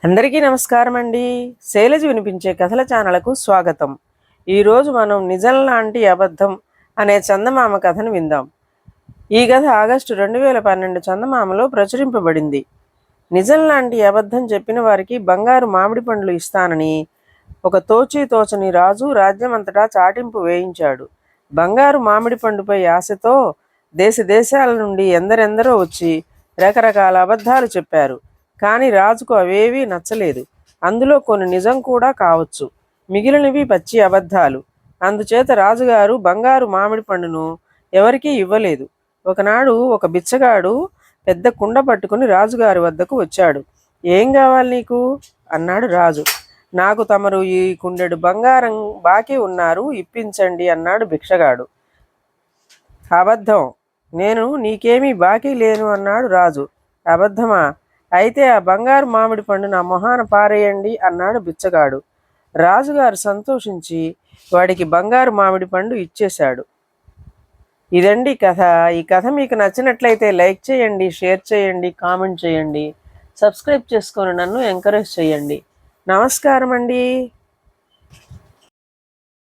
అందరికీ నమస్కారం అండి. శైలజ వినిపించే కథల ఛానల్కు స్వాగతం. ఈరోజు మనం నిజం లాంటి అబద్ధం అనే చందమామ కథను విందాం. ఈ కథ ఆగస్టు 2012 చందమామలో ప్రచురింపబడింది. నిజం లాంటి అబద్ధం చెప్పిన వారికి బంగారు మామిడి పండ్లు ఇస్తానని ఒక తోచని రాజు రాజ్యమంతటా చాటింపు వేయించాడు. బంగారు మామిడి పండుపై ఆశతో దేశాల నుండి ఎందరెందరో వచ్చి రకరకాల అబద్ధాలు చెప్పారు. కానీ రాజుకు అవేవీ నచ్చలేదు. అందులో కొన్ని నిజం కూడా కావచ్చు, మిగిలినవి పచ్చి అబద్ధాలు. అందుచేత రాజుగారు బంగారు మామిడి పండును ఎవరికీ ఇవ్వలేదు. ఒకనాడు ఒక బిచ్చగాడు పెద్ద కుండ పట్టుకుని రాజుగారి వద్దకు వచ్చాడు. ఏం కావాలి నీకు అన్నాడు రాజు. నాకు తమరు ఈ కుండెడు బంగారం బాకీ ఉన్నారు, ఇప్పించండి అన్నాడు భిక్షగాడు. అబద్ధం, నేను నీకేమీ బాకీ లేను అన్నాడు రాజు. అబద్ధమా? అయితే ఆ బంగారు మామిడి పండు నా మొహాన పారేయండి అన్నాడు బిచ్చగాడు. రాజుగారు సంతోషించి వాడికి బంగారు మామిడి పండు ఇచ్చేశాడు. ఇదండి కథ. ఈ కథ మీకు నచ్చినట్లయితే లైక్ చేయండి, షేర్ చేయండి, కామెంట్ చేయండి, సబ్స్క్రైబ్ చేసుకొని నన్ను ఎంకరేజ్ చేయండి. నమస్కారం అండి.